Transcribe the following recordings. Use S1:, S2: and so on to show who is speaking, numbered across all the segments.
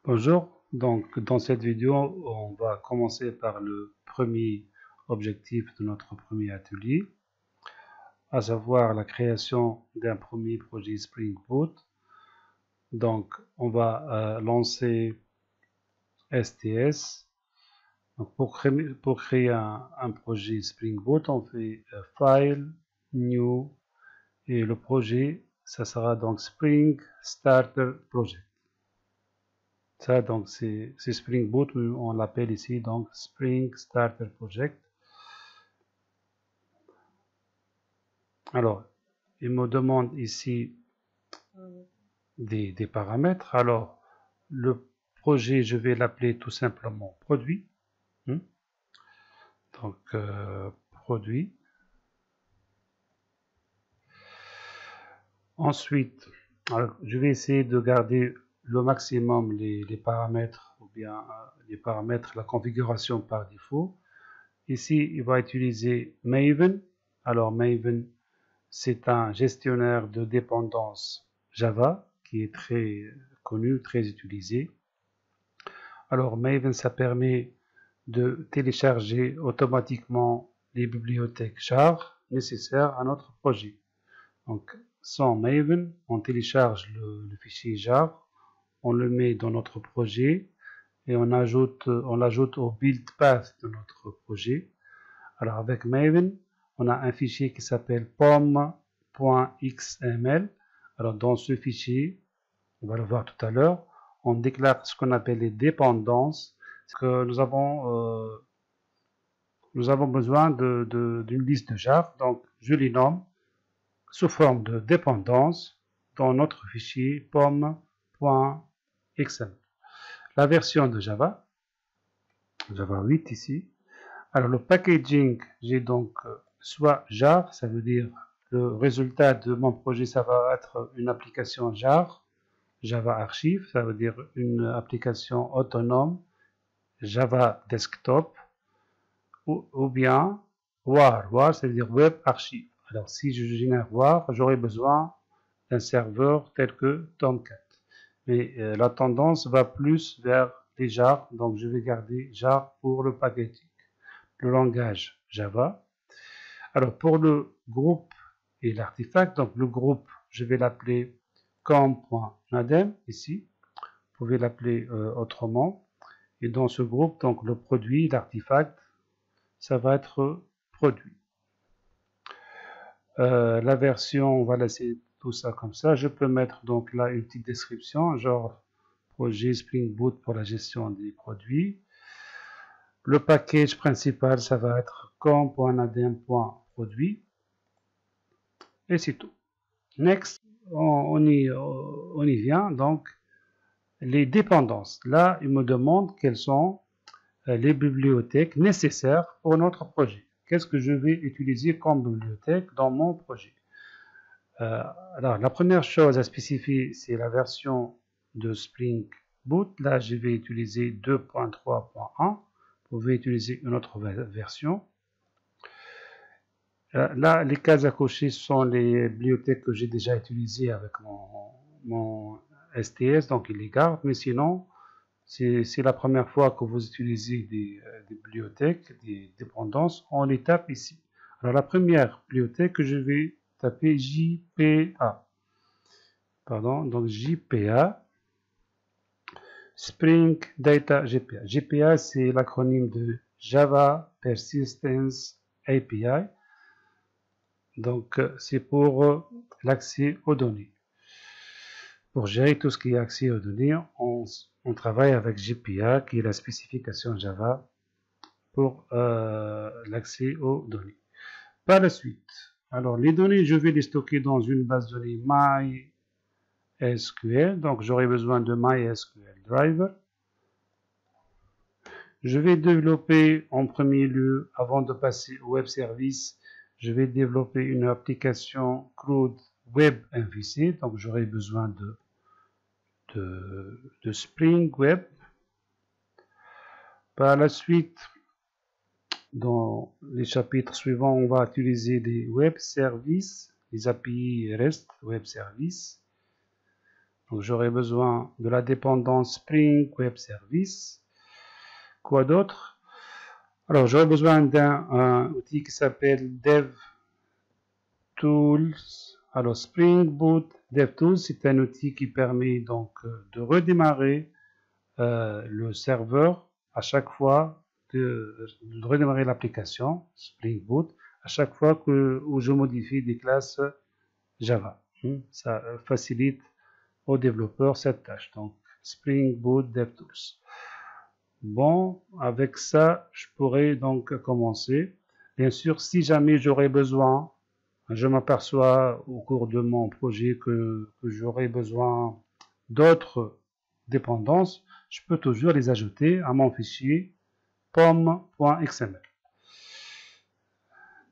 S1: Bonjour, donc dans cette vidéo, on va commencer par le premier objectif de notre premier atelier, à savoir la création d'un premier projet Spring Boot. Donc on va lancer STS. Donc, pour créer un projet Spring Boot, on fait File, New, et le projet, ça sera donc Spring Starter Project. Ça, donc, c'est Spring Boot, on l'appelle ici donc Spring Starter Project. Alors, il me demande ici des paramètres. Alors, le projet, je vais l'appeler tout simplement produit. Donc, produit. Ensuite, alors, je vais essayer de garder le maximum les paramètres, ou bien les paramètres, la configuration par défaut. Ici, il va utiliser Maven. Alors, Maven, c'est un gestionnaire de dépendance Java qui est très connu, très utilisé. Alors, Maven, ça permet de télécharger automatiquement les bibliothèques jar nécessaires à notre projet. Donc, sans Maven, on télécharge le fichier jar, on le met dans notre projet et on l'ajoute au build path de notre projet. Alors, avec Maven, on a un fichier qui s'appelle pom.xml. Alors, dans ce fichier, on va le voir tout à l'heure, on déclare ce qu'on appelle les dépendances. C'est que nous avons besoin d'une liste de jar. Donc, je les nomme sous forme de dépendance dans notre fichier pom.xml. La version de Java 8 ici. Alors, le packaging, j'ai donc soit jar, ça veut dire le résultat de mon projet, ça va être une application jar, Java Archive, ça veut dire une application autonome, Java Desktop, ou bien WAR, ça veut dire Web Archive. Alors, si je génère WAR, j'aurai besoin d'un serveur tel que Tomcat. Mais la tendance va plus vers les jar, donc je vais garder jar pour le packaging. Le langage Java. Alors, pour le groupe et l'artefact, donc le groupe, je vais l'appeler com.nadem, ici. Vous pouvez l'appeler autrement. Et dans ce groupe, donc le produit, l'artefact, ça va être produit. La version, on va laisser tout ça comme ça. Je peux mettre donc là une petite description, genre projet Spring Boot pour la gestion des produits. Le package principal, ça va être com.nadem.produit. Et c'est tout. Next, on y vient. Donc, les dépendances. Là, il me demande quelles sont les bibliothèques nécessaires pour notre projet. Qu'est-ce que je vais utiliser comme bibliothèque dans mon projet? Alors, la première chose à spécifier, c'est la version de Spring Boot. Là, je vais utiliser 2.3.1. Vous pouvez utiliser une autre version. Là, les cases à cocher sont les bibliothèques que j'ai déjà utilisées avec mon STS, donc il les garde. Mais sinon, c'est la première fois que vous utilisez des bibliothèques, des dépendances, on les tape ici. Alors, la première bibliothèque que je vais taper JPA. Pardon, donc JPA, Spring Data GPA. GPA, c'est l'acronyme de Java Persistence API. Donc, c'est pour l'accès aux données. Pour gérer tout ce qui est accès aux données, on travaille avec JPA, qui est la spécification Java pour l'accès aux données. Par la suite, alors les données, je vais les stocker dans une base de données MySQL. Donc, j'aurai besoin de MySQL Driver. Je vais développer en premier lieu, avant de passer au web service, je vais développer une application CRUD Web MVC. Donc, j'aurai besoin de Spring Web. Par la suite, dans les chapitres suivants, on va utiliser les web services, les API REST web services. Donc j'aurai besoin de la dépendance Spring Web Service. Quoi d'autre? Alors j'aurai besoin d'un outil qui s'appelle DevTools. Alors Spring Boot DevTools, c'est un outil qui permet donc de redémarrer le serveur à chaque fois, de redémarrer l'application Spring Boot à chaque fois où je modifie des classes Java. Ça facilite aux développeurs cette tâche. Donc Spring Boot DevTools. Bon, avec ça, je pourrais donc commencer. Bien sûr, si jamais j'aurais besoin, je m'aperçois au cours de mon projet que j'aurais besoin d'autres dépendances, je peux toujours les ajouter à mon fichier pom.xml.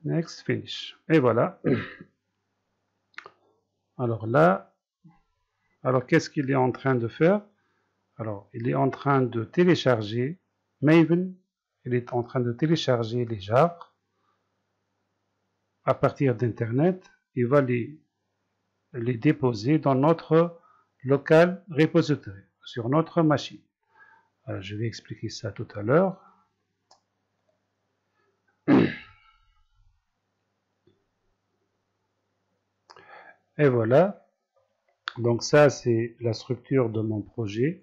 S1: Next, finish. Et voilà. Alors là, qu'est-ce qu'il est en train de faire? Alors, il est en train de télécharger Maven. Il est en train de télécharger les jars à partir d'Internet. Il va les déposer dans notre local repository, sur notre machine. Alors, je vais expliquer ça tout à l'heure. Et voilà. Donc ça, c'est la structure de mon projet.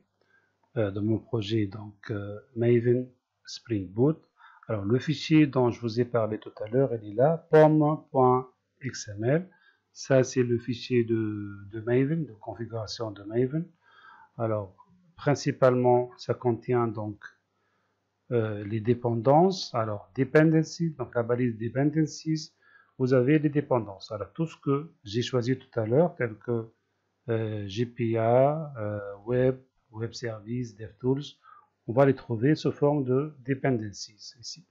S1: Donc Maven Spring Boot. Alors le fichier dont je vous ai parlé tout à l'heure, il est là, pom.xml. Ça c'est le fichier de Maven, de configuration de Maven. Alors principalement ça contient donc les dépendances. Alors dependencies, donc la balise dependencies, vous avez les dépendances. Alors tout ce que j'ai choisi tout à l'heure, tel que GPA, Web Service, DevTools, on va les trouver sous forme de dependencies ici.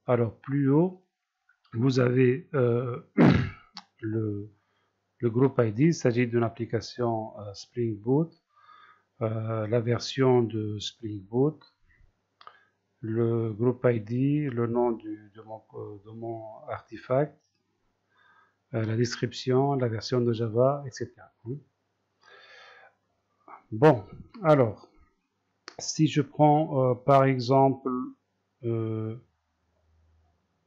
S1: Alors plus haut, vous avez le groupe ID. Il s'agit d'une application Spring Boot, la version de Spring Boot, le groupe ID, le nom de mon artefact, la description, la version de Java, etc. Bon, alors, si je prends par exemple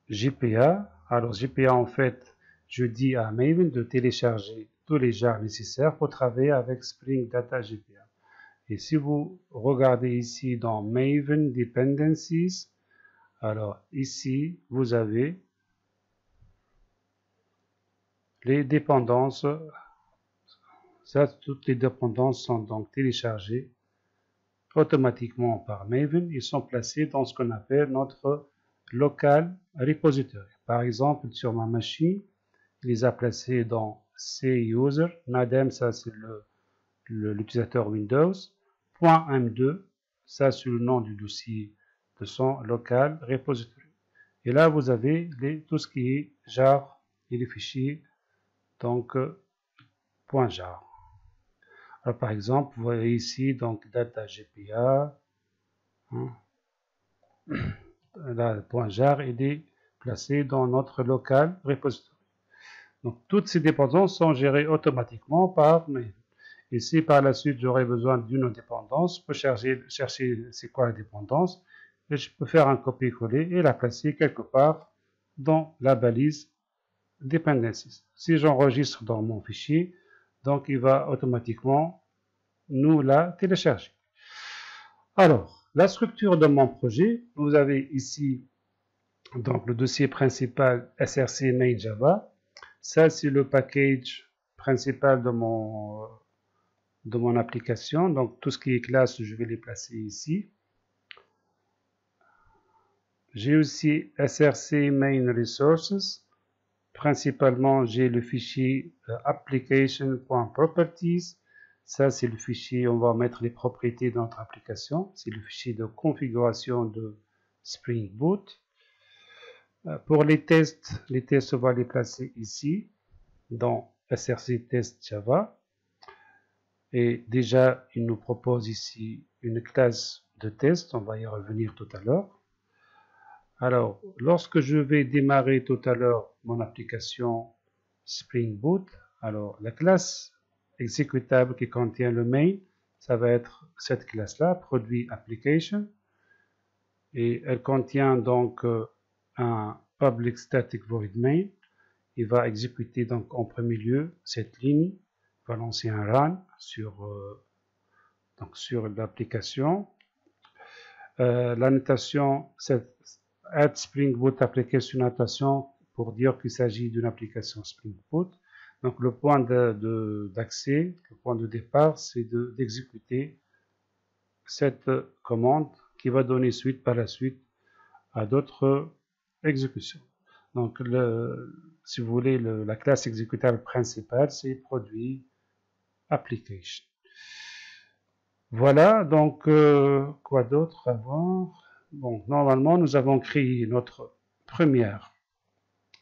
S1: GPA, alors GPA en fait, je dis à Maven de télécharger tous les jars nécessaires pour travailler avec Spring Data GPA. Et si vous regardez ici dans Maven Dependencies, alors ici vous avez les dépendances. Ça, toutes les dépendances sont donc téléchargées automatiquement par Maven. Ils sont placés dans ce qu'on appelle notre local repository. Par exemple, sur ma machine, il les a placés dans C-User. Nadem, ça c'est l'utilisateur Windows. .m2, ça c'est le nom du dossier de son local repository. Et là, vous avez tout ce qui est jar et les fichiers, donc .jar. Alors, par exemple, vous voyez ici donc data GPA. Là, .jar il est placé dans notre local repository. Donc toutes ces dépendances sont gérées automatiquement par Maven. Et si par la suite j'aurais besoin d'une dépendance, je peux chercher c'est quoi la dépendance, et je peux faire un copier-coller et la placer quelque part dans la balise dependencies. Si j'enregistre dans mon fichier, donc il va automatiquement nous la télécharger. Alors, la structure de mon projet, vous avez ici donc le dossier principal src main java. Ça, c'est le package principal de mon application. Donc, tout ce qui est classe, je vais les placer ici. J'ai aussi src main resources. Principalement, j'ai le fichier application.properties. Ça, c'est le fichier, on va mettre les propriétés de notre application. C'est le fichier de configuration de Spring Boot. Pour les tests, on va les placer ici, dans src test java. Et déjà, il nous propose ici une classe de test. On va y revenir tout à l'heure. Alors, lorsque je vais démarrer tout à l'heure mon application Spring Boot, alors la classe exécutable qui contient le main, ça va être cette classe-là, produit application, et elle contient donc un public static void main. Il va exécuter donc en premier lieu cette ligne, va lancer un run sur l'application. La notation, c'est add Spring Boot application notation pour dire qu'il s'agit d'une application Spring Boot. Donc le point d'accès, le point de départ, c'est d'exécuter cette commande qui va donner suite par la suite à d'autres exécutions. Donc si vous voulez, la classe exécutable principale, c'est produit application. Voilà, donc quoi d'autre à voir? Bon, normalement, nous avons créé notre première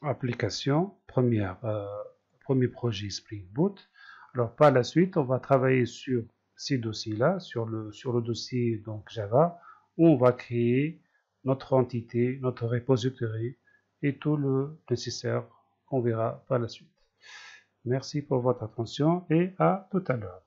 S1: application, premier projet Spring Boot. Alors, par la suite, on va travailler sur ces dossiers-là, sur le dossier donc Java, où on va créer notre entité, notre repository et tout le nécessaire qu'on verra par la suite. Merci pour votre attention et à tout à l'heure.